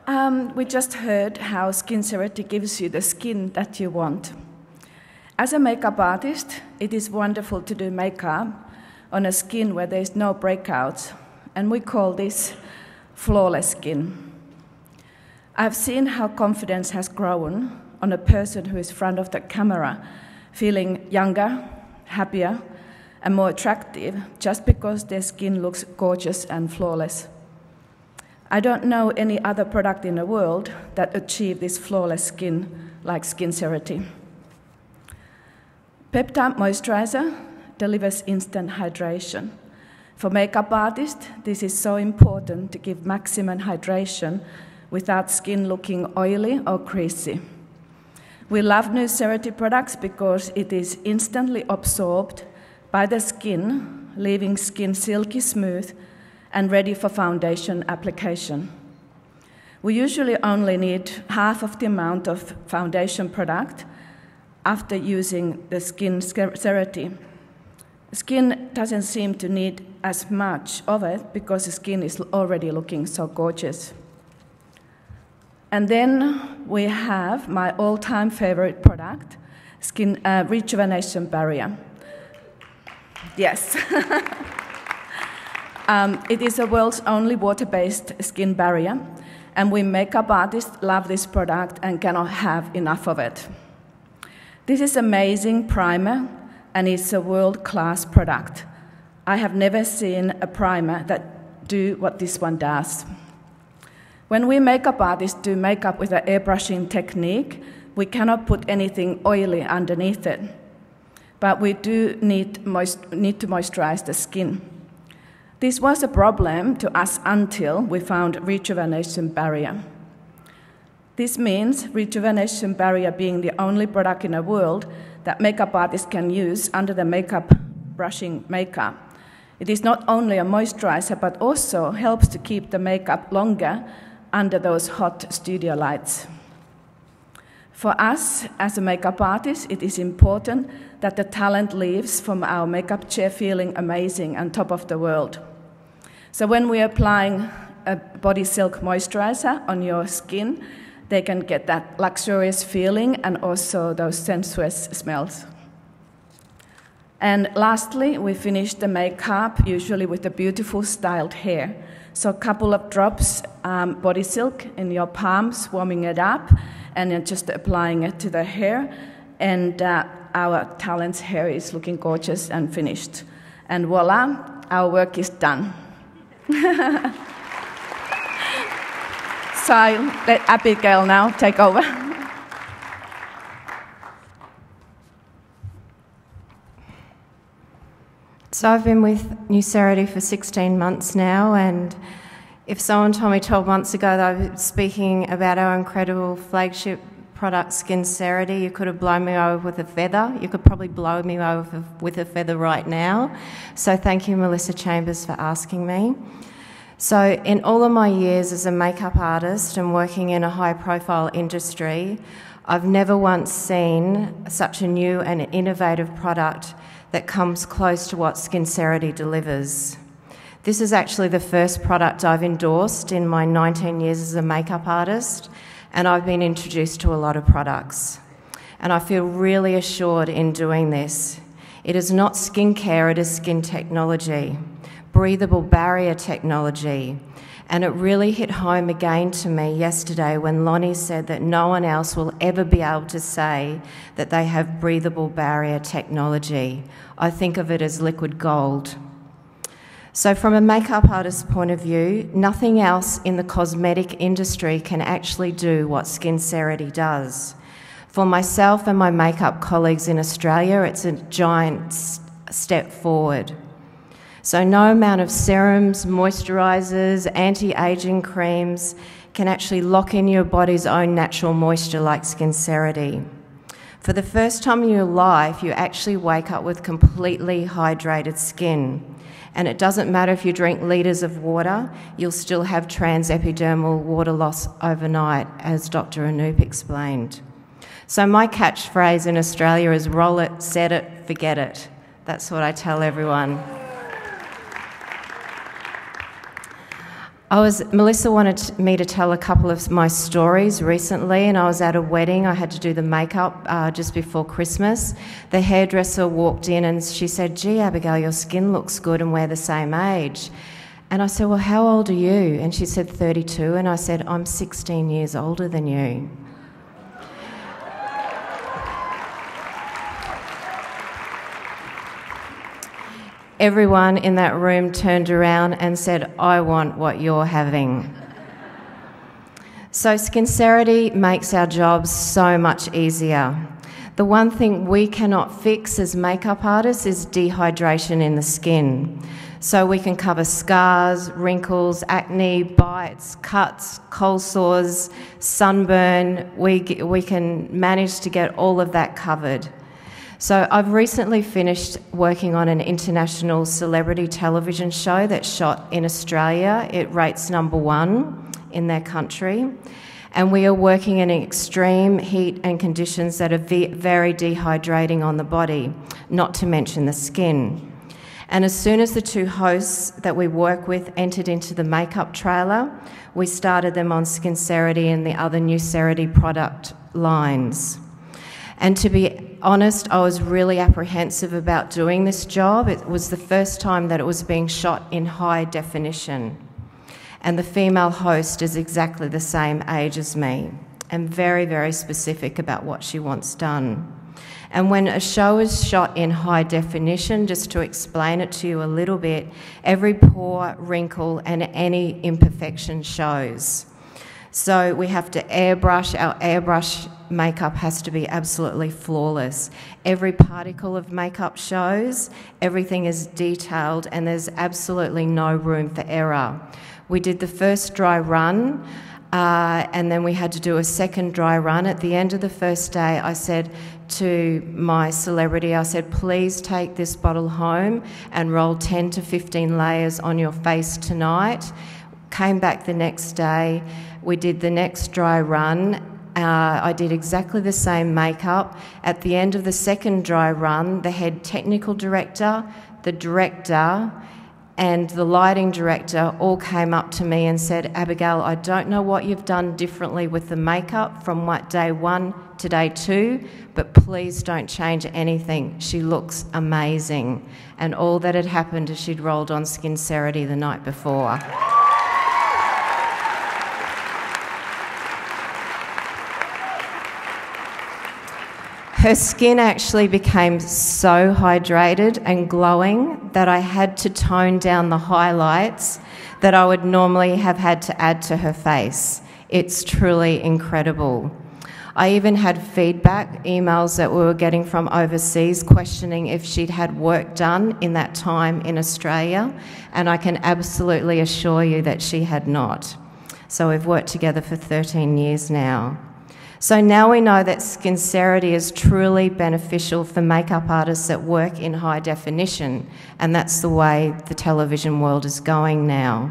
We just heard how NuCerity gives you the skin that you want. As a makeup artist, it is wonderful to do makeup on a skin where there is no breakouts, and we call this flawless skin. I've seen how confidence has grown on a person who is in front of the camera, feeling younger, happier, and more attractive just because their skin looks gorgeous and flawless. I don't know any other product in the world that achieves this flawless skin like NuCerity. Peptide Moisturizer delivers instant hydration. For makeup artists, this is so important to give maximum hydration without skin looking oily or greasy. We love NuCerity products because it is instantly absorbed by the skin, leaving skin silky smooth and ready for foundation application. We usually only need half of the amount of foundation product after using the NuCerity. Skin doesn't seem to need as much of it because the skin is already looking so gorgeous. And then we have my all-time favorite product, Skin Rejuvenation Barrier. Yes. It is the world's only water-based skin barrier, and we makeup artists love this product and cannot have enough of it. This is an amazing primer, and it's a world-class product. I have never seen a primer that do what this one does. When we makeup artists do makeup with an airbrushing technique, we cannot put anything oily underneath it, but we do need to moisturize the skin. This was a problem to us until we found Rejuvenation Barrier. This means Rejuvenation Barrier being the only product in the world that makeup artists can use under the makeup brushing makeup. It is not only a moisturizer, but also helps to keep the makeup longer under those hot studio lights. For us, as a makeup artist, it is important that the talent leaves from our makeup chair feeling amazing and top of the world. So when we're applying a body silk moisturizer on your skin, they can get that luxurious feeling and also those sensuous smells. And lastly, we finish the makeup usually with a beautiful styled hair. So a couple of drops body silk in your palms, warming it up, and then just applying it to the hair. And our talent's hair is looking gorgeous and finished. And voila, our work is done. So I'll let Abigail now take over. So I've been with NuCerity for 16 months now, and if someone told me 12 months ago that I was speaking about our incredible flagship product, NuCerity, you could have blown me over with a feather. You could probably blow me over with a feather right now. So thank you, Melissa Chambers, for asking me. So in all of my years as a makeup artist and working in a high-profile industry, I've never once seen such a new and innovative product that comes close to what NuCerity delivers. This is actually the first product I've endorsed in my 19 years as a makeup artist, and I've been introduced to a lot of products. And I feel really assured in doing this. It is not skincare, it is skin technology, breathable barrier technology. And it really hit home again to me yesterday when Lonnie said that no one else will ever be able to say that they have breathable barrier technology. I think of it as liquid gold. So from a makeup artist's point of view, nothing else in the cosmetic industry can actually do what NuCerity does. For myself and my makeup colleagues in Australia, it's a giant step forward. So no amount of serums, moisturisers, anti-aging creams can actually lock in your body's own natural moisture like NuCerity. For the first time in your life, you actually wake up with completely hydrated skin. And it doesn't matter if you drink litres of water, you'll still have transepidermal water loss overnight, as Dr. Anoop explained. So my catchphrase in Australia is roll it, set it, forget it. That's what I tell everyone. Melissa wanted me to tell a couple of my stories recently, and I was at a wedding. I had to do the makeup just before Christmas. The hairdresser walked in and she said, "Gee, Abigail, your skin looks good and we're the same age." And I said, "Well, how old are you?" And she said, 32. And I said, "I'm 16 years older than you." Everyone in that room turned around and said, "I want what you're having." So SkinCerity makes our jobs so much easier. The one thing we cannot fix as makeup artists is dehydration in the skin. So we can cover scars, wrinkles, acne, bites, cuts, cold sores, sunburn. We can manage to get all of that covered. So I've recently finished working on an international celebrity television show that's shot in Australia. It rates #1 in their country. And we are working in extreme heat and conditions that are very dehydrating on the body, not to mention the skin. And as soon as the two hosts that we work with entered into the makeup trailer, we started them on SkinCerity and the other NuCerity product lines. And to be honest, I was really apprehensive about doing this job. It was the first time that it was being shot in high definition. And the female host is exactly the same age as me and very, very specific about what she wants done. And when a show is shot in high definition, just to explain it to you a little bit, every pore, wrinkle and any imperfection shows. So we have to airbrush. Our airbrush makeup has to be absolutely flawless. Every particle of makeup shows, everything is detailed, and there's absolutely no room for error. We did the first dry run, and then we had to do a second dry run. At the end of the first day, I said to my celebrity, I said, "Please take this bottle home and roll 10 to 15 layers on your face tonight." Came back the next day. We did the next dry run. I did exactly the same makeup. At the end of the second dry run, the head technical director, the director, and the lighting director all came up to me and said, "Abigail, I don't know what you've done differently with the makeup from day 1 to day 2, but please don't change anything. She looks amazing." And all that had happened is she'd rolled on SkinCerity the night before. Her skin actually became so hydrated and glowing that I had to tone down the highlights that I would normally have had to add to her face. It's truly incredible. I even had feedback emails that we were getting from overseas questioning if she'd had work done in that time in Australia, and I can absolutely assure you that she had not. So we've worked together for 13 years now. So now we know that SkinCerity is truly beneficial for makeup artists that work in high definition, and that's the way the television world is going now.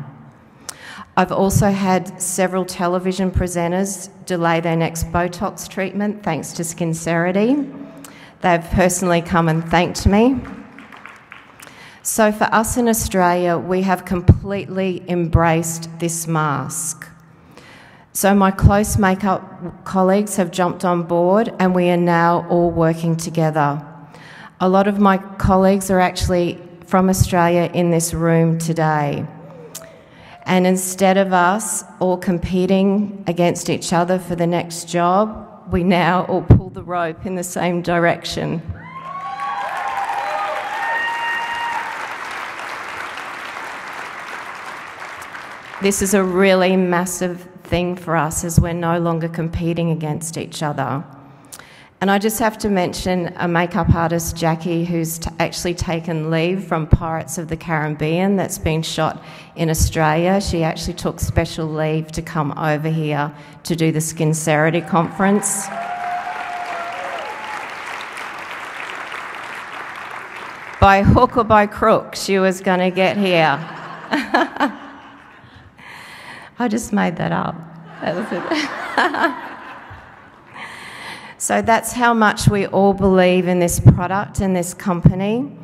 I've also had several television presenters delay their next Botox treatment thanks to SkinCerity. They've personally come and thanked me. So for us in Australia, we have completely embraced this mask. So my close makeup colleagues have jumped on board and we are now all working together. A lot of my colleagues are actually from Australia in this room today. And instead of us all competing against each other for the next job, we now all pull the rope in the same direction. This is a really massive thing for us as we're no longer competing against each other. And I just have to mention a makeup artist, Jackie, who's actually taken leave from Pirates of the Caribbean that's been shot in Australia. She actually took special leave to come over here to do the SkinCerity conference. By hook or by crook, she was going to get here. I just made that up. That was it. So that's how much we all believe in this product and this company.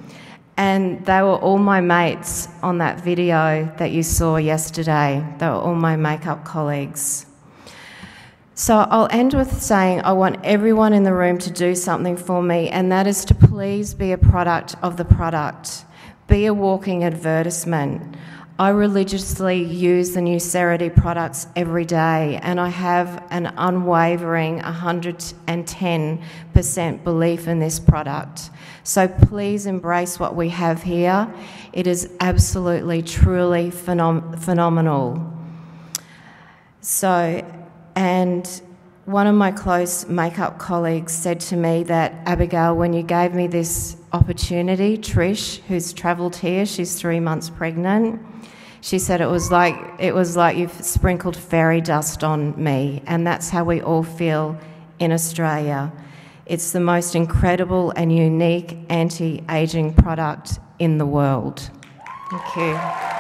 And they were all my mates on that video that you saw yesterday. They were all my makeup colleagues. So I'll end with saying I want everyone in the room to do something for me, and that is to please be a product of the product. Be a walking advertisement. I religiously use the NuCerity products every day, and I have an unwavering 110% belief in this product. So please embrace what we have here. It is absolutely, truly phenomenal. And one of my close makeup colleagues said to me that, Abigail, when you gave me this opportunity, Trish, who's travelled here, she's 3 months pregnant, she said it was like you've sprinkled fairy dust on me, and that's how we all feel in Australia. It's the most incredible and unique anti-aging product in the world. Thank you.